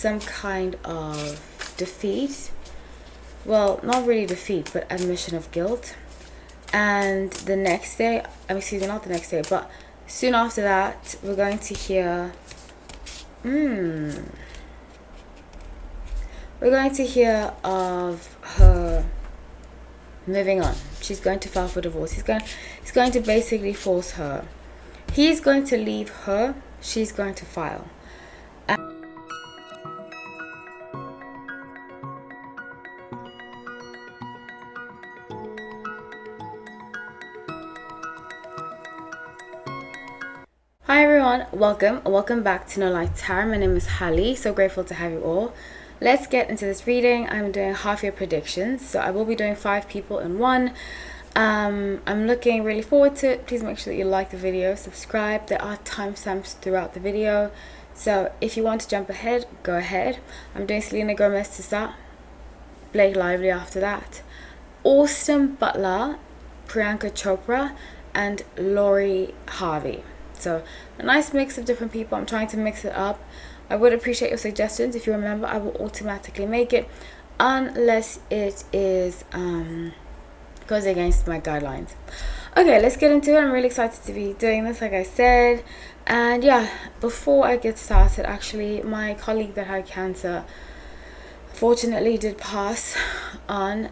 some kind of defeat. Well, not really defeat, but admission of guilt. And the next day, excuse me, not the next day, but soon after that, we're going to hear we're going to hear of her moving on. She's going to file for divorce. He's going to basically force her. He's going to leave her. She's going to file. Hi everyone, welcome back to No Light Tarot. My name is Hali, so grateful to have you all. Let's get into this reading. I'm doing half year predictions, so I will be doing 5 people in one. I'm looking really forward to it. Please make sure that you like the video, subscribe. There are timestamps throughout the video, so if you want to jump ahead, go ahead. I'm doing Selena Gomez to start, Blake Lively after that, Austin Butler, Priyanka Chopra, and Harvey. So a nice mix of different people. I'm trying to mix it up. I would appreciate your suggestions. If you remember, I will automatically make it unless it is goes against my guidelines. Okay, let's get into it. I'm really excited to be doing this, like I said. And yeah, before I get started, actually, my colleague that had cancer fortunately did pass on.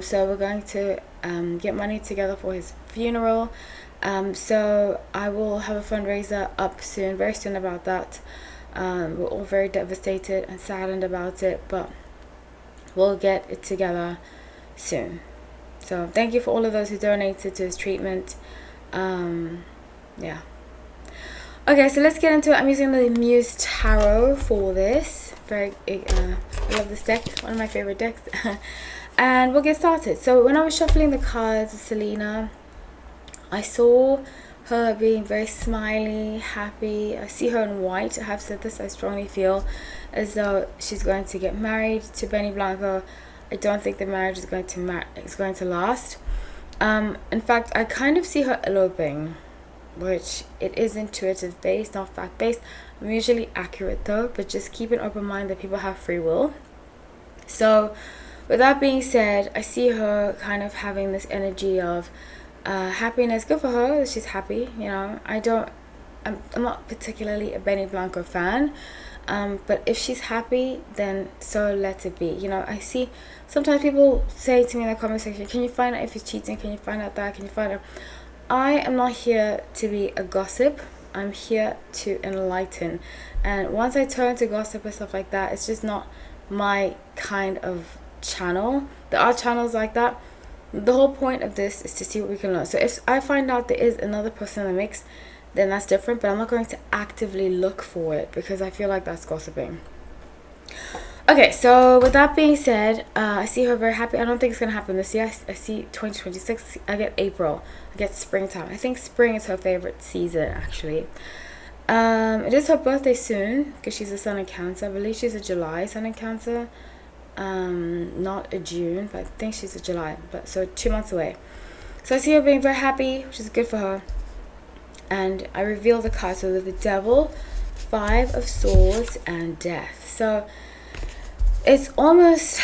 So we're going to get money together for his funeral. So I will have a fundraiser up soon, very soon about that. We're all very devastated and saddened about it, but we'll get it together soon. So thank you for all of those who donated to his treatment. Yeah. Okay, so let's get into it. I'm using the Muse Tarot for this. I love this deck, one of my favorite decks. And we'll get started. So when I was shuffling the cards of Selena, I saw her being very smiley, happy. I see her in white. I have said this. I strongly feel as though she's going to get married to Benny Blanco. I don't think the marriage is going to last. In fact, I kind of see her eloping, which it is intuitive based, not fact based. I'm usually accurate though, but just keep an open mind that people have free will. So with that being said, I see her kind of having this energy of happiness. Good for her, she's happy. You know, I'm not particularly a Benny Blanco fan, but if she's happy, then so let it be. You know, I see sometimes people say to me in the comment section, can you find out if he's cheating, can you find out that, can you find out. I am not here to be a gossip. I'm here to enlighten, and once I turn to gossip and stuff like that, it's just not my kind of channel. There are channels like that. The whole point of this is to see what we can learn. So if I find out there is another person in the mix, then that's different, but I'm not going to actively look for it because I feel like that's gossiping. Okay, so with that being said, I see her very happy. I don't think it's going to happen this year. I see 2026. I get April. I get springtime. I think spring is her favorite season, actually. It is her birthday soon because she's a Sun in Cancer. I believe she's a July Sun in Cancer. Not a June, but I think she's a July, but so 2 months away. So I see her being very happy, which is good for her. And I reveal the cards. So the Devil, 5 of Swords, and Death. So it's almost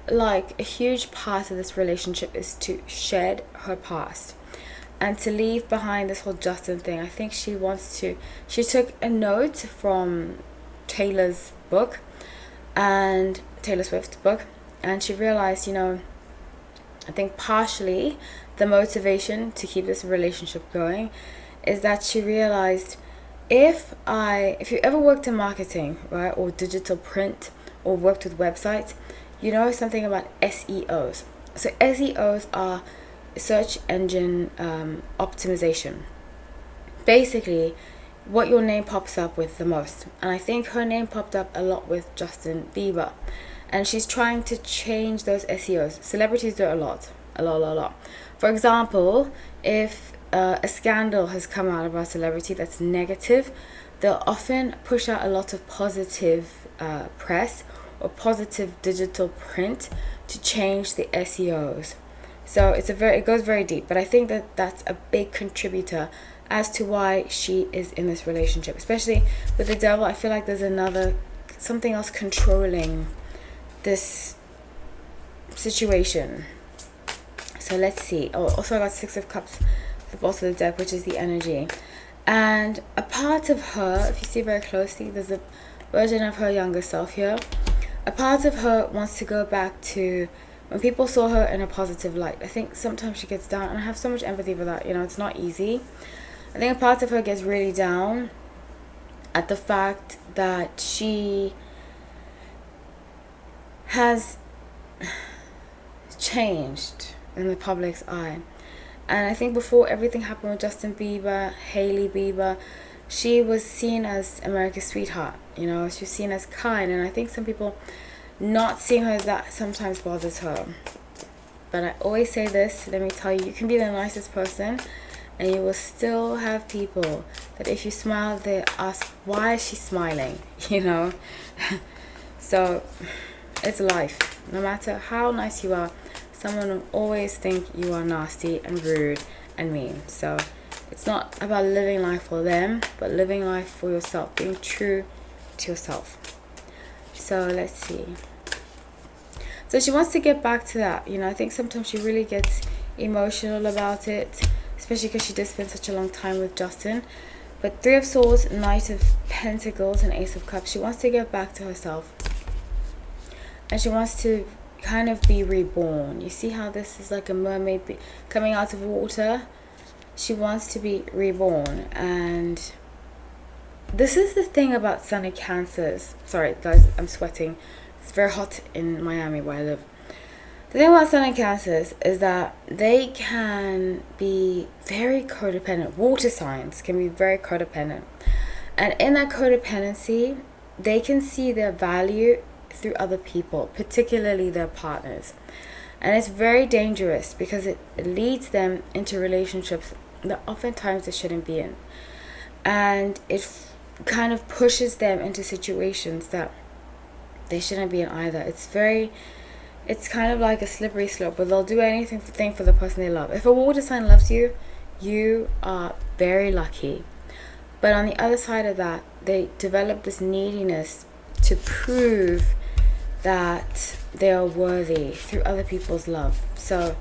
like a huge part of this relationship is to shed her past and to leave behind this whole Justin thing. I think she took a note from Taylor's book, and Taylor Swift's book, and she realized, you know, I think partially the motivation to keep this relationship going is that she realized if you ever worked in marketing, right, or digital print, or worked with websites, you know something about SEOs. So SEOs are search engine optimization. Basically what your name pops up with the most, and I think her name popped up a lot with Justin Bieber, and she's trying to change those SEOs. Celebrities do it a lot. For example, if a scandal has come out about a celebrity that's negative, they'll often push out a lot of positive press or positive digital print to change the SEOs. So it goes very deep, but I think that that's a big contributor as to why she is in this relationship, especially with the Devil. I feel like there's another something else controlling this situation. So let's see. Oh, also I got 6 of Cups, the bottom of the deck, which is the energy. And a part of her, if you see very closely, there's a version of her younger self here. A part of her wants to go back to when people saw her in a positive light. I think sometimes she gets down, and I have so much empathy for that. You know, it's not easy. I think a part of her gets really down at the fact that she has changed in the public's eye. And I think before everything happened with Justin Bieber, Hailey Bieber, she was seen as America's sweetheart. You know, she was seen as kind. And I think some people not seeing her as that sometimes bothers her. But I always say this, let me tell you, you can be the nicest person and you will still have people that if you smile, they ask, why is she smiling? You know? So it's life. No matter how nice you are, someone will always think you are nasty and rude and mean. So it's not about living life for them, but living life for yourself, being true to yourself. So let's see. So she wants to get back to that. You know, I think sometimes she really gets emotional about it, especially because she did spend such a long time with Justin. But 3 of Swords, Knight of Pentacles, and Ace of Cups. She wants to get back to herself. And she wants to kind of be reborn. You see how this is like a mermaid coming out of water? She wants to be reborn. And this is the thing about Sun and Cancers. Sorry guys, I'm sweating. It's very hot in Miami where I live. The thing about Sun and Cancers is that they can be very codependent. Water signs can be very codependent. And in that codependency, they can see their value through other people, particularly their partners. And it's very dangerous because it leads them into relationships that oftentimes they shouldn't be in. And it kind of pushes them into situations that they shouldn't be in either. It's kind of like a slippery slope, but they'll do anything for the person they love. If a water sign loves you, you are very lucky. But on the other side of that, they develop this neediness to prove that they are worthy through other people's love. So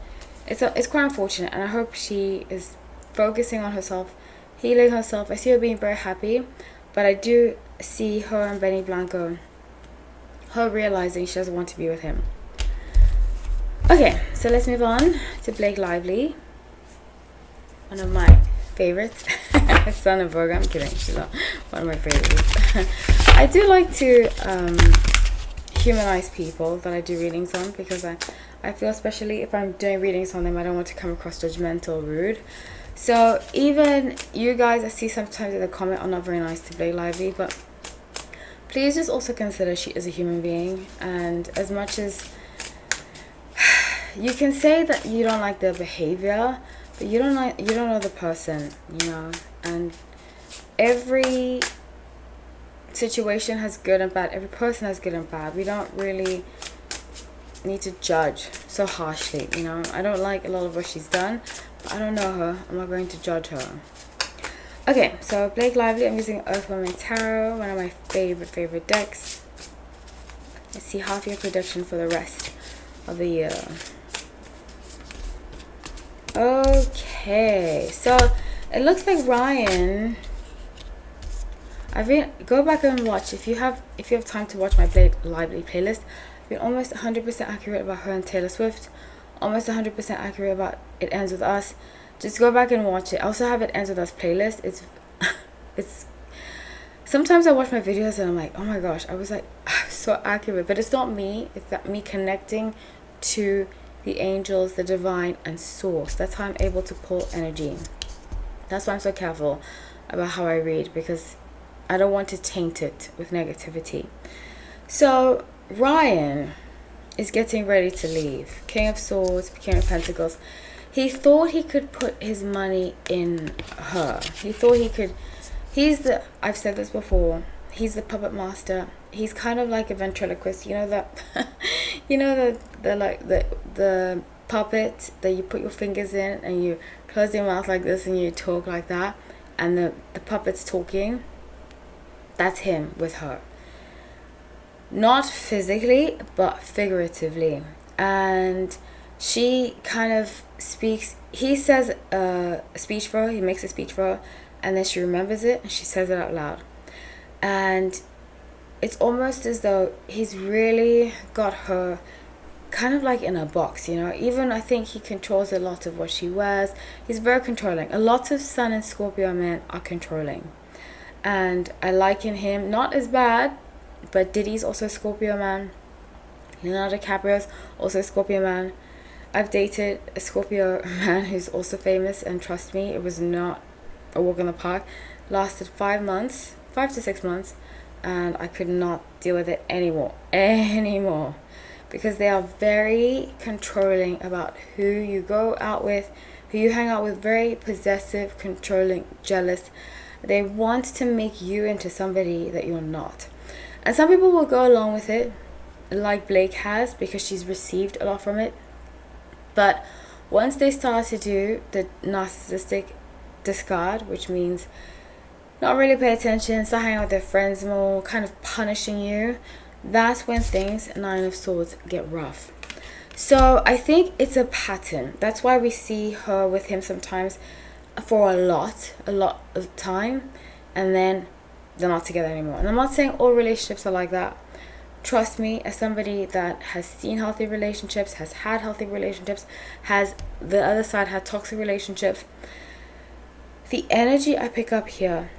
it's quite unfortunate, and I hope she is focusing on herself, healing herself. I see her being very happy, but I do see her and Benny Blanco, her realizing she doesn't want to be with him. Okay, so let's move on to Blake Lively, one of my favorites. Son of Virgo. I'm kidding, she's not one of my favorites. I do like to humanize people that I do readings on, because I feel, especially if I'm doing readings on them, I don't want to come across judgmental or rude. So even you guys, I see sometimes in the comment, are not very nice to Blake Lively, but please just also consider she is a human being. And as much as you can say that you don't like their behavior, but you don't know the person, you know. And every situation has good and bad. Every person has good and bad. We don't really need to judge so harshly, you know. I don't like a lot of what she's done, but I don't know her. I'm not going to judge her. Okay, so Blake Lively, I'm using Earth Woman Tarot, one of my favorite decks. Let's see half your prediction for the rest of the year. Okay, so it looks like Ryan. Go back and watch if you have time to watch my Blake Lively playlist. I've been almost 100% accurate about her and Taylor Swift, almost 100% accurate about It Ends With Us. Just go back and watch it. I also have It Ends With Us playlist. It's sometimes I watch my videos and I'm like, oh my gosh, I was like so accurate, but it's not me. It's that me connecting to the angels, the divine, and source. That's how I'm able to pull energy. That's why I'm so careful about how I read, because I don't want to taint it with negativity. So Ryan is getting ready to leave. King of Swords, King of Pentacles. He thought he could put his money in her. He thought he could. I've said this before, he's the puppet master. He's kind of like a ventriloquist. You know that you know the puppet that you put your fingers in and you close your mouth like this and you talk like that, and the puppet's talking. That's him with her. not physically but figuratively. And she kind of speaks, he says a speech for her, he makes a speech for her, and then she remembers it and she says it out loud. And it's almost as though he's really got her kind of like in a box, you know. Even I think he controls a lot of what she wears. He's very controlling. A lot of Sun and Scorpio men are controlling, and I liken him, not as bad, but Diddy's also a Scorpio man. Leonardo DiCaprio's also a Scorpio man. I've dated a Scorpio man who's also famous, and trust me, it was not a walk in the park. Lasted 5 months, 5 to 6 months, and I could not deal with it anymore, because they are very controlling about who you go out with, who you hang out with. Very possessive, controlling, jealous. They want to make you into somebody that you're not. And some people will go along with it, like Blake has, because she's received a lot from it. But once they start to do the narcissistic discard, which means not really pay attention, start hanging out with their friends more, kind of punishing you, that's when things, Nine of Swords, get rough. So I think it's a pattern. That's why we see her with him sometimes for a lot of time, and then they're not together anymore. And I'm not saying all relationships are like that. Trust me, as somebody that has seen healthy relationships, has had healthy relationships, has the other side had toxic relationships, the energy I pick up here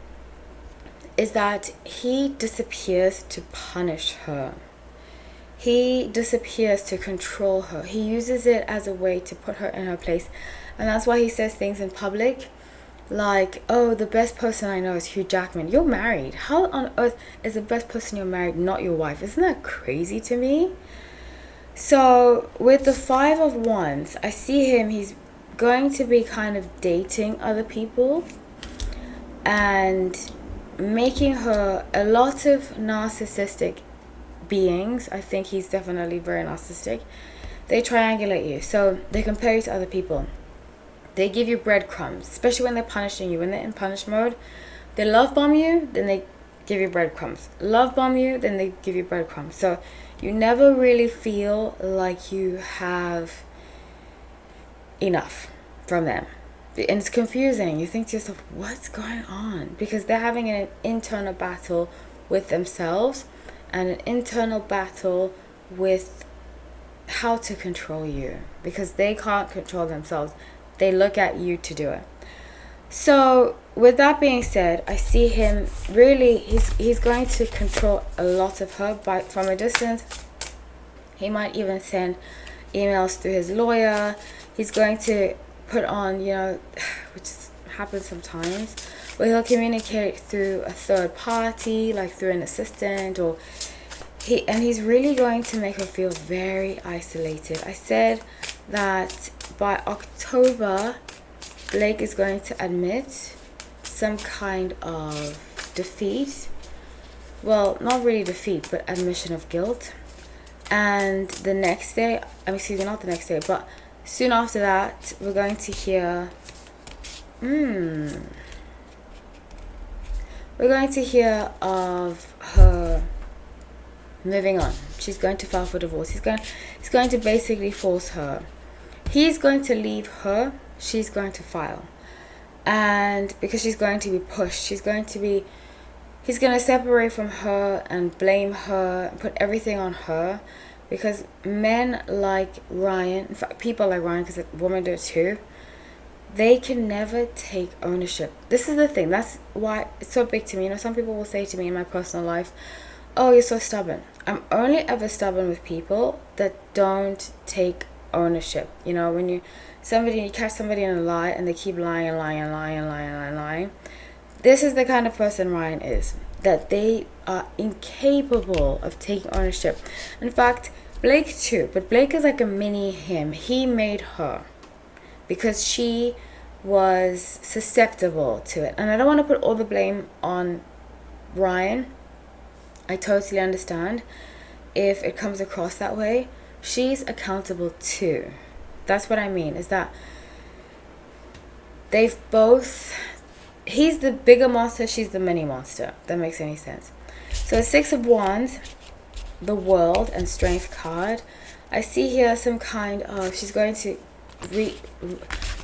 is that he disappears to punish her. He disappears to control her. He uses it as a way to put her in her place. And that's why he says things in public like, oh, the best person I know is Hugh Jackman. You're married. How on earth is the best person you're married not your wife? Isn't that crazy to me? So with the Five of Wands, I see him, he's going to be kind of dating other people and making her a lot of narcissistic beings. I think he's definitely very narcissistic. They triangulate you, so they compare you to other people. They give you breadcrumbs, especially when they're punishing you. When they're in punish mode, they love bomb you, then they give you breadcrumbs. Love bomb you, then they give you breadcrumbs. So you never really feel like you have enough from them. And it's confusing. You think to yourself, what's going on? Because they're having an internal battle with themselves and an internal battle with how to control you, because they can't control themselves. They look at you to do it. So with that being said, I see him really, he's going to control a lot of her from a distance. He might even send emails through his lawyer. He's going to put on, you know, which happens sometimes, where he'll communicate through a third party, like through an assistant, or he's really going to make her feel very isolated. I said that by October, Blake is going to admit some kind of defeat. Well, not really defeat, but admission of guilt. And the next day, excuse me, not the next day, but soon after that, we're going to hear, we're going to hear of her moving on. She's going to file for divorce. He's going to basically force her. He's going to leave her. She's going to file. And because she's going to be pushed, he's going to separate from her and blame her and put everything on her. Because men like Ryan, in fact, people like Ryan, because women do it too, they can never take ownership. This is the thing. That's why it's so big to me. You know, some people will say to me in my personal life, oh, you're so stubborn. I'm only ever stubborn with people that don't take ownership. You know, when you catch somebody in a lie and they keep lying and lying and lying and lying and lying. This is the kind of person Ryan is, that they are incapable of taking ownership. In fact, Blake too, but Blake is like a mini him. He made her because she was susceptible to it. And I don't want to put all the blame on Ryan. I totally understand if it comes across that way. She's accountable too. That's what I mean, is that they've both, he's the bigger monster, she's the mini monster. That makes any sense. So 6 of Wands, the world and strength card, I see here some kind of, she's going to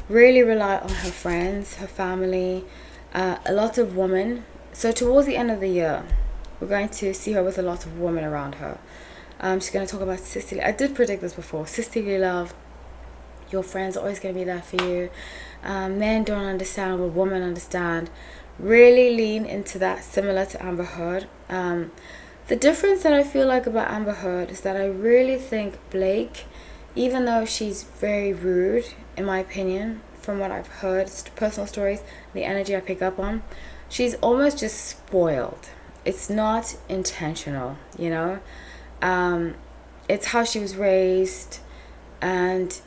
really rely on her friends, her family, a lot of women. So towards the end of the year, we're going to see her with a lot of women around her. She's going to talk about sisterly. I did predict this before. Sisterly love. Your friends are always going to be there for you. Men don't understand what women understand. Really lean into that, similar to Amber Heard. The difference that I feel like about Amber Heard is that I really think Blake, even though she's very rude, in my opinion, from what I've heard, personal stories, the energy I pick up on, she's almost just spoiled. It's not intentional, you know? It's how she was raised, and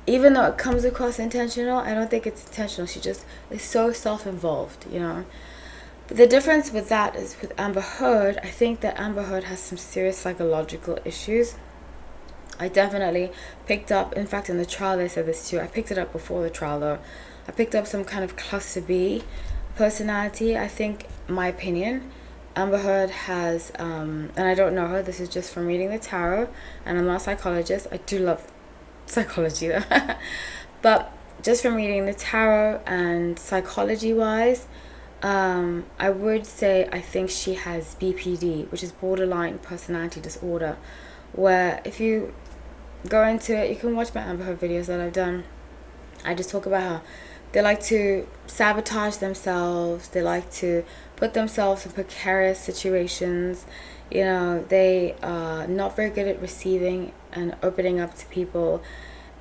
even though it comes across intentional, I don't think it's intentional. She just is so self-involved, you know? But the difference with that is with Amber Heard, I think that Amber Heard has some serious psychological issues. I definitely picked up, in fact in the trial they said this too, I picked it up before the trial though, I picked up some kind of cluster B personality. I think, my opinion, Amber Heard has, and I don't know her, this is just from reading the tarot, and I'm not a psychologist. I do love psychology though. But just from reading the tarot and psychology wise, I would say I think she has BPD, which is borderline personality disorder, where if you go into it, you can watch my Amber Heard videos that I've done. I just talk about how they like to sabotage themselves, they like to put themselves in precarious situations, you know, they are not very good at receiving and opening up to people,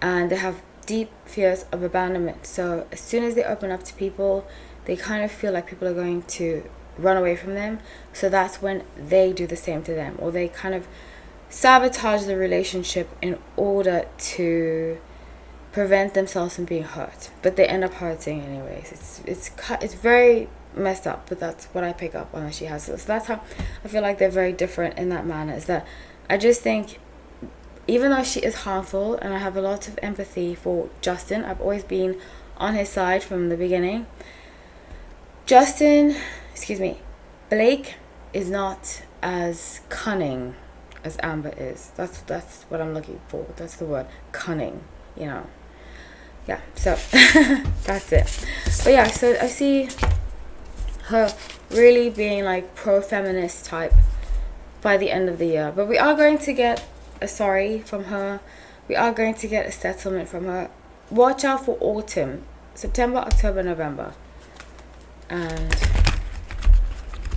and they have deep fears of abandonment. So as soon as they open up to people, they kind of feel like people are going to run away from them. So that's when they do the same to them, or they kind of sabotage the relationship in order to prevent themselves from being hurt, but they end up hurting anyways. It's very messed up, but that's what I pick up on that she has. So that's how I feel like they're very different in that manner, is that I just think, even though she is harmful, and I have a lot of empathy for Justin, I've always been on his side from the beginning. Blake is not as cunning as Amber is. That's what I'm looking for. That's the word, cunning, you know. Yeah, so that's it. But yeah, so I see her really being like pro-feminist type by the end of the year. But we are going to get a sorry from her. We are going to get a settlement from her. Watch out for autumn, September, October, November, and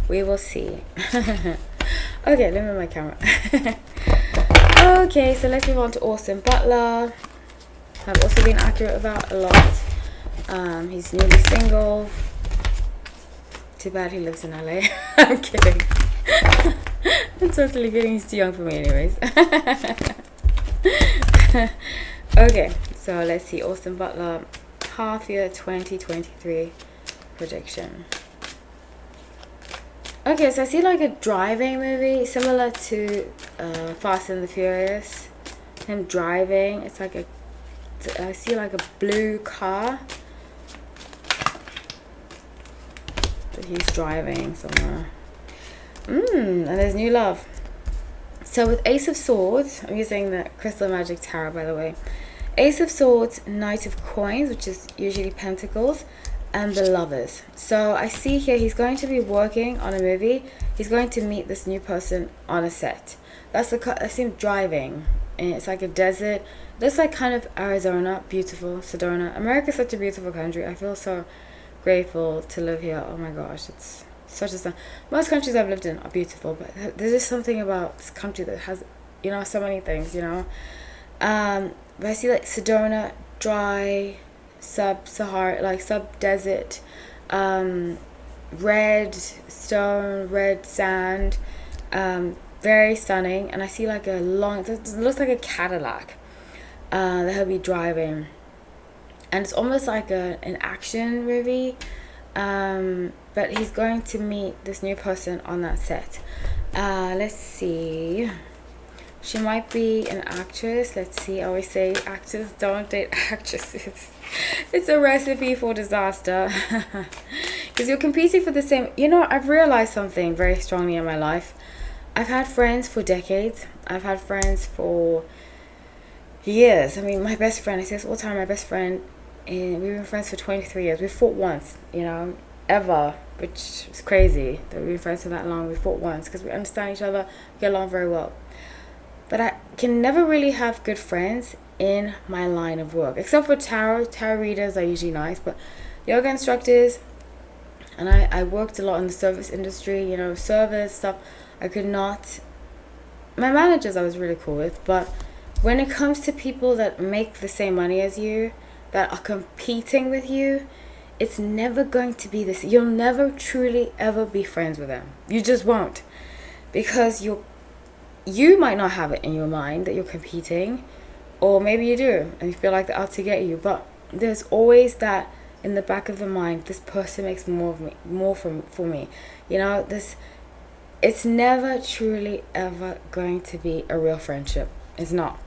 we will see. Okay, let me move my camera. Okay, so let's move on to Austin Butler. I've also been accurate about a lot. He's newly single. Too bad he lives in LA. I'm kidding. I'm totally kidding. He's too young for me anyways. Okay, so let's see. Austin Butler, half year 2023 prediction. Okay, so I see like a driving movie similar to Fast and the Furious. Him driving. It's like I see like a blue car that he's driving somewhere. And there's new love. So with Ace of Swords, I'm using the Crystal Magic Tarot, by the way. Ace of Swords, Knight of Coins, which is usually Pentacles, and the Lovers. So I see here he's going to be working on a movie. He's going to meet this new person on a set. I see him driving, and it's like a desert. It looks like kind of Arizona, beautiful Sedona. America's such a beautiful country. I feel so grateful to live here. Oh my gosh, it's such a most countries I've lived in are beautiful, but there's just something about this country that has, you know, so many things, you know. But I see like Sedona, dry, sub-Sahara, like sub-desert, red stone, red sand, very stunning. And I see like a long, it looks like a Cadillac that he'll be driving, and it's almost like an action movie. But he's going to meet this new person on that set. Let's see. She might be an actress. Let's see. I always say actors don't date actresses. It's a recipe for disaster. Because you're competing for the same. You know, I've realized something very strongly in my life. I've had friends for decades. I've had friends for years. I mean, my best friend, I say this all the time, my best friend, and we've been friends for 23 years. We fought once, ever, which is crazy that we've been friends for that long. We fought once because we understand each other, get along very well. But I can never really have good friends in my line of work, except for tarot readers are usually nice, but yoga instructors, and I worked a lot in the service industry, service stuff. I could not, my managers I was really cool with, but when it comes to people that make the same money as you, that are competing with you, it's never going to be this. You'll never truly ever be friends with them. You just won't, because you might not have it in your mind that you're competing, or maybe you do and you feel like they're out to get you, but there's always that in the back of the mind, this person makes more for me. It's never truly ever going to be a real friendship. It's not.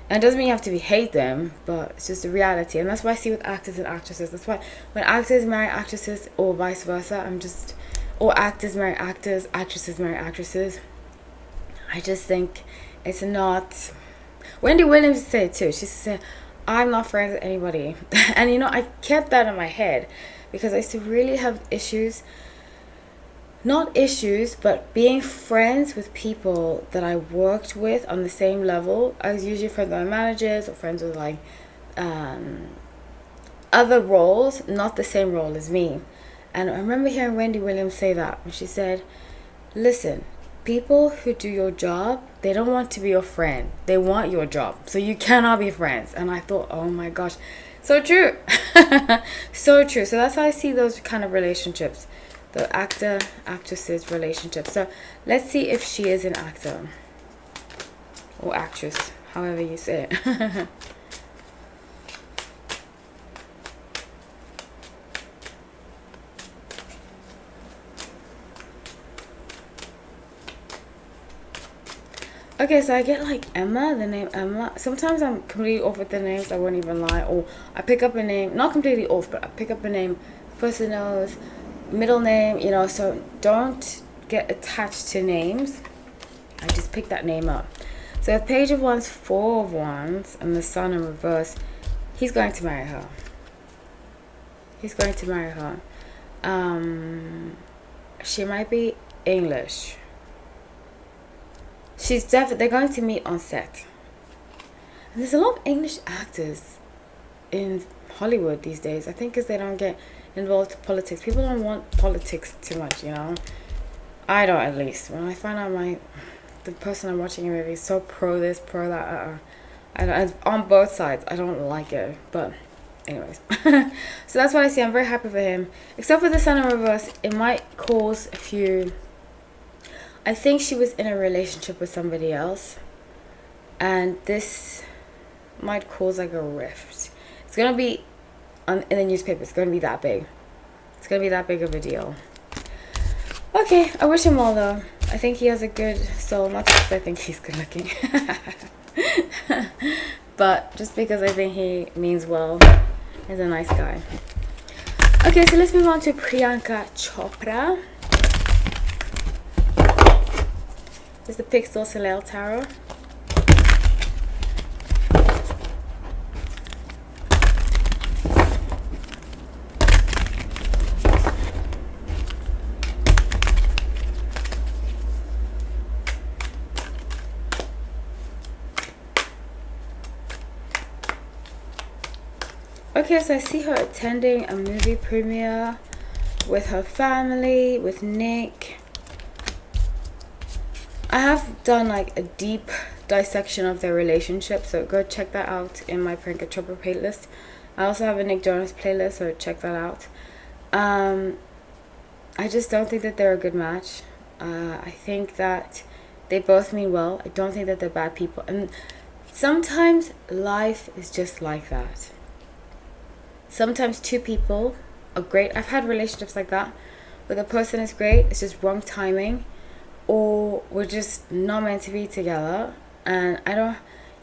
And it doesn't mean you have to hate them, but it's just a reality. And that's what I see with actors and actresses. That's why when actors marry actresses, or vice versa, or actors marry actors, actresses marry actresses, I just think it's not. Wendy Williams said it too. She said, I'm not friends with anybody. And I kept that in my head because I used to really have issues. Not issues, but being friends with people that I worked with on the same level. I was usually friends with my managers or friends with other roles, not the same role as me. And I remember hearing Wendy Williams say that when she said, listen, people who do your job, they don't want to be your friend. They want your job. So you cannot be friends. And I thought, oh my gosh, so true. So true. So that's how I see those kind of relationships. The actor-actresses relationship. So let's see if she is an actor. Or actress. However you say it. Okay, so I get the name Emma. Sometimes I'm completely off with the names, I won't even lie. Or I pick up a name, not completely off, but I pick up a name the person knows, middle name, so don't get attached to names. I just pick that name up. So if Page of Wands, Four of Wands, and the Sun in reverse, he's going to marry her. He's going to marry her. She might be English. They're going to meet on set. And there's a lot of English actors in Hollywood these days. I think because they don't get involved in politics. People don't want politics too much, I don't, at least. When I find out the person I'm watching a movie is so pro this, pro that, I don't, on both sides. I don't like it. But anyways. So that's what I see. I'm very happy for him. Except for the Sun in reverse, it might cause a few. I think she was in a relationship with somebody else, and this might cause a rift. It's gonna be in the newspaper. It's gonna be that big. It's gonna be that big of a deal. Okay, I wish him well though. I think he has a good soul, not because I think he's good looking, but just because I think he means well. He's a nice guy. Okay, so let's move on to Priyanka Chopra. This is the Pixel Soleil Tarot. Okay, so I see her attending a movie premiere with her family, with Nick. I have done a deep dissection of their relationship, so go check that out in my Priyanka Chopra playlist. I also have a Nick Jonas playlist, so check that out. I just don't think that they're a good match. I think that they both mean well. I don't think that they're bad people. And sometimes life is just like that. Sometimes two people are great. I've had relationships like that, where the person is great, it's just wrong timing, or we're just not meant to be together. And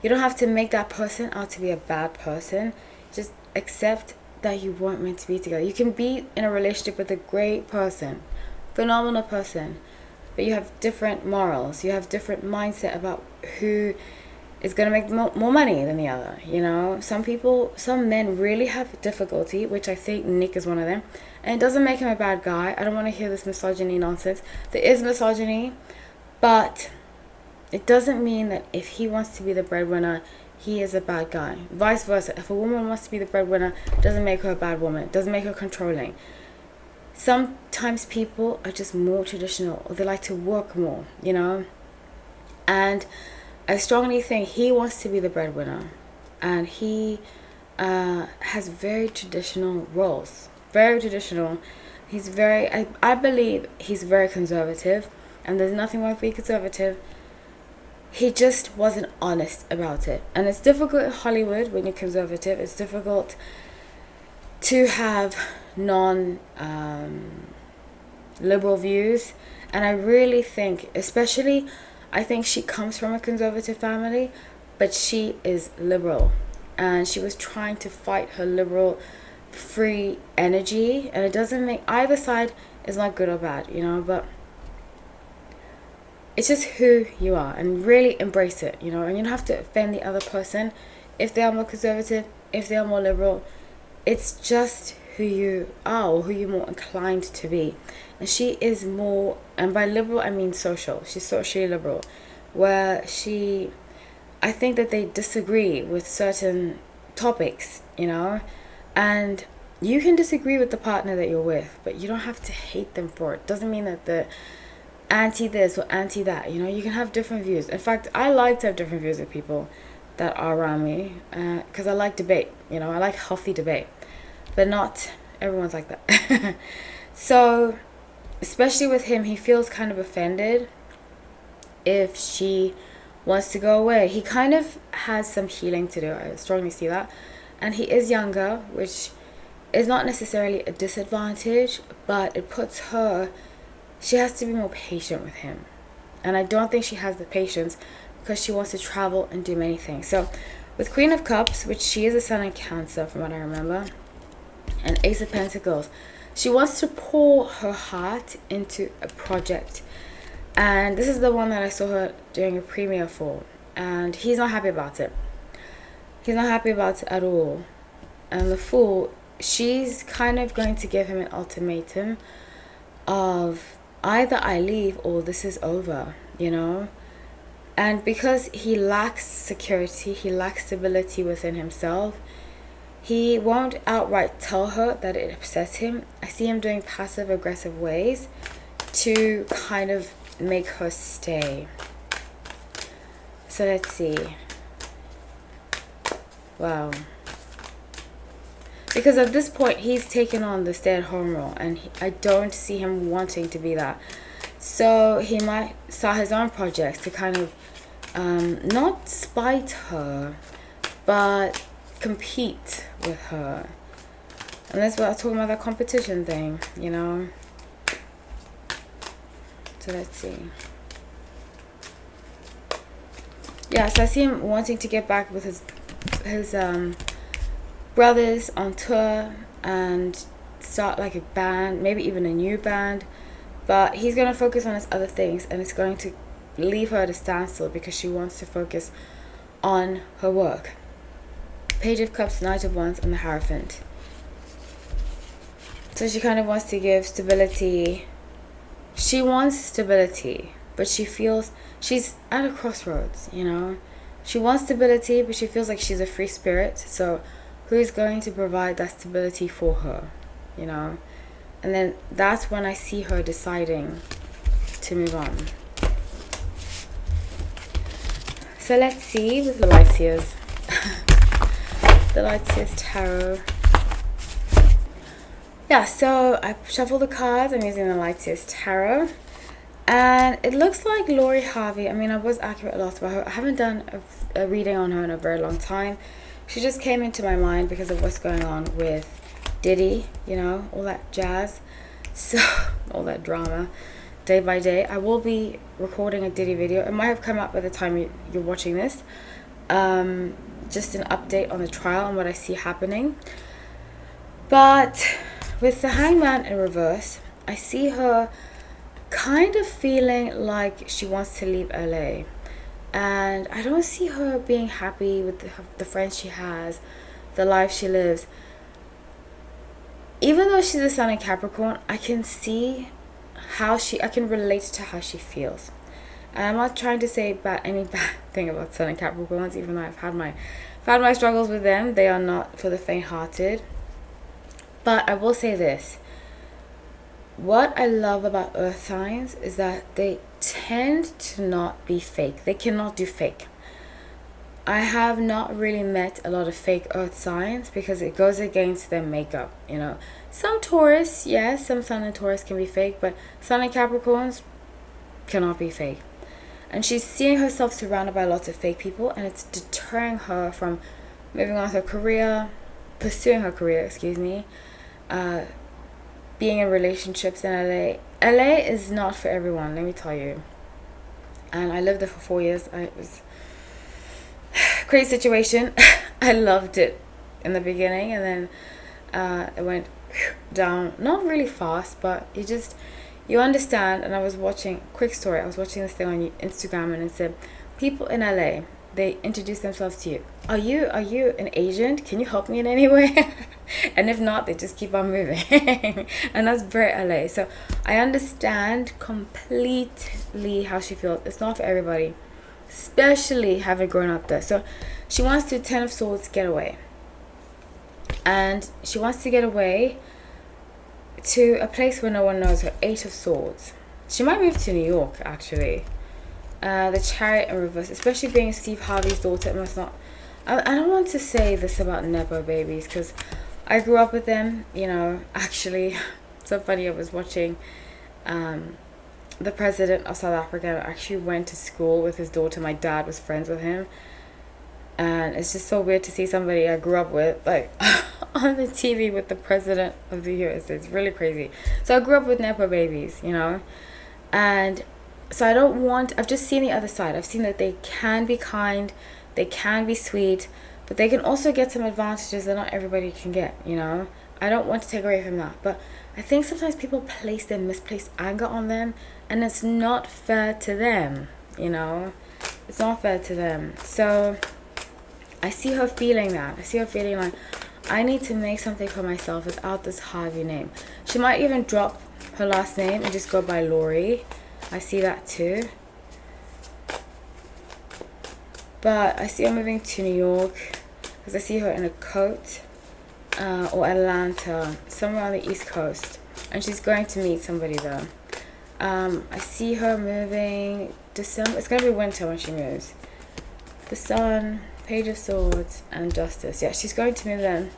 you don't have to make that person out to be a bad person. Just accept that you weren't meant to be together. You can be in a relationship with a great person, phenomenal person, but you have different morals. You have different mindset about who is going to make more money than the other. You know, some men really have difficulty, which I think Nick is one of them. And it doesn't make him a bad guy. I don't want to hear this misogyny nonsense. There is misogyny, but it doesn't mean that if he wants to be the breadwinner, he is a bad guy. Vice versa. If a woman wants to be the breadwinner, it doesn't make her a bad woman. It doesn't make her controlling. Sometimes people are just more traditional, or they like to work more, you know. And I strongly think he wants to be the breadwinner. And he has very traditional roles. Very traditional. He's very, I believe he's very conservative. And there's nothing wrong with being conservative. He just wasn't honest about it. And it's difficult in Hollywood when you're conservative. It's difficult to have non-liberal views. And I really think, especially, I think she comes from a conservative family, but she is liberal. And she was trying to fight her liberal free energy. And it doesn't make, either side is not good or bad, you know, but it's just who you are, and really embrace it, you know. And you don't have to offend the other person if they are more conservative, if they are more liberal. It's just who you are, or who you're more inclined to be. And she is more, and by liberal I mean social. She's socially liberal, where I think that they disagree with certain topics, you know. And you can disagree with the partner that you're with, but you don't have to hate them for it. Doesn't mean that the anti this or anti that, you know. You can have different views. In fact, I like to have different views with people that are around me, because I like debate, you know. I like healthy debate, but not everyone's like that. So especially with him, he feels kind of offended if she wants to go away. He kind of has some healing to do. I strongly see that. And he is younger, which is not necessarily a disadvantage, but it puts her, she has to be more patient with him. And I don't think she has the patience, because she wants to travel and do many things. So with Queen of Cups, which she is a Sun in Cancer from what I remember, and Ace of Pentacles, she wants to pour her heart into a project. And this is the one that I saw her doing a premiere for. And he's not happy about it. He's not happy about it at all. And the Fool, she's kind of going to give him an ultimatum of either I leave or this is over, you know. And because he lacks security, he lacks stability within himself, he won't outright tell her that it upsets him. I see him doing passive aggressive ways to kind of make her stay. So let's see. Wow. Because at this point, he's taken on the stay-at-home role, and I don't see him wanting to be that. So he might start his own projects to kind of not spite her, but compete with her. And that's what I was talking about, that competition thing, you know. So let's see. Yeah, so I see him wanting to get back with his brothers on tour and start like a band, maybe even a new band. But he's going to focus on his other things, and it's going to leave her at a standstill because she wants to focus on her work. Page of Cups, Knight of Wands, and the Hierophant. So she kind of wants to give stability. She wants stability, but she feels she's at a crossroads, you know. She wants stability, but she feels like she's a free spirit. So who is going to provide that stability for her, you know? And then that's when I see her deciding to move on. So let's see with the Lightseers. The Lightseers Tarot. Yeah, so I shuffled the cards. I'm using the Lightseers Tarot. And it looks like Lori Harvey. I mean, I was accurate a lot about her. I haven't done a reading on her in a very long time. She just came into my mind because of what's going on with Diddy, you know, all that jazz. So, all that drama, day by day. I will be recording a Diddy video. It might have come out by the time you're watching this. Just an update on the trial and what I see happening. But with the Hangman in reverse, I see her kind of feeling like she wants to leave LA. And I don't see her being happy with the friends she has, the life she lives. Even though she's a sun in Capricorn, I can see I can relate to how she feels. And I'm not trying to say any bad thing about sun and Capricorns, even though I've had my struggles with them. They are not for the faint-hearted. But I will say this. What I love about earth signs is that they tend to not be fake. They cannot do fake. I have not really met a lot of fake earth signs because it goes against their makeup, you know. Some Taurus, yes, some sun and Taurus can be fake, but sun and Capricorns cannot be fake. And she's seeing herself surrounded by lots of fake people, and it's deterring her from moving on with her career, pursuing her career, being in relationships in LA. LA is not for everyone, let me tell you. And I lived there for 4 years. It was a crazy situation. I loved it in the beginning, and then it went down, not really fast, but you understand. And I was watching, quick story, I was watching this thing on Instagram, and it said, people in LA, they introduce themselves to you. Are you an agent? Can you help me in any way? And if not, they just keep on moving. And that's very LA. So I understand completely how she feels. It's not for everybody, especially having grown up there. So she wants to 10 of Swords get away. And she wants to get away to a place where no one knows her. 8 of Swords. She might move to New York, actually. The Chariot in reverse, especially being Steve Harvey's daughter, it must not. I don't want to say this about Nepo babies because I grew up with them, you know. Actually, so funny, I was watching the president of South Africa actually went to school with his daughter. My dad was friends with him, and it's just so weird to see somebody I grew up with like on the TV with the president of the US. It's really crazy. So I grew up with Nepo babies, you know, and so I've just seen the other side. I've seen that they can be kind, they can be sweet, but they can also get some advantages that not everybody can get, you know. I don't want to take away from that, but I think sometimes people place their misplaced anger on them, and it's not fair to them, you know. It's not fair to them. So I see her feeling that. I see her feeling like, I need to make something for myself without this Harvey name. She might even drop her last name and just go by Lori. I see that too. But I see her moving to New York because I see her in a coat or Atlanta, somewhere on the East Coast. And she's going to meet somebody there. I see her moving December. It's going to be winter when she moves. The Sun, Page of Swords, and Justice. Yeah, she's going to move then.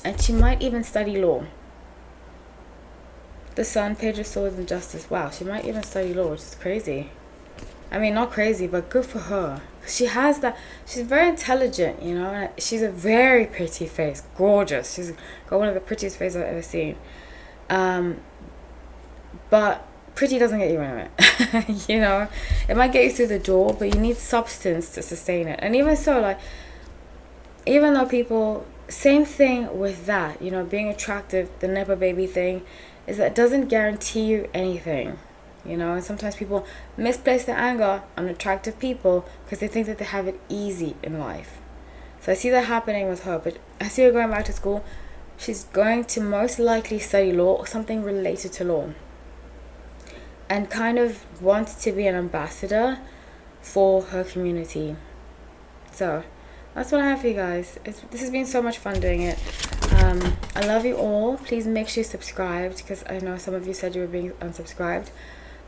And she might even study law. The Sun, Page of Swords, and Justice. Wow, she might even study law, which is crazy. I mean, not crazy, but good for her. She has that. She's very intelligent, you know. And she's a very pretty face, gorgeous. She's got one of the prettiest faces I've ever seen. But pretty doesn't get you anywhere. You know, it might get you through the door, but you need substance to sustain it. And even so, like, even though people, same thing with that, you know, being attractive, the Nepo baby thing, is that it doesn't guarantee you anything, you know. And sometimes people misplace their anger on attractive people because they think that they have it easy in life. So I see that happening with her, but I see her going back to school. She's going to most likely study law or something related to law, and kind of wants to be an ambassador for her community. So that's what I have for you guys. This has been so much fun doing it. I love you all. Please make sure you're subscribed, because I know some of you said you were being unsubscribed.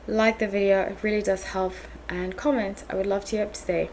Like the video, it really does help, and comment. I would love to hear up to stay.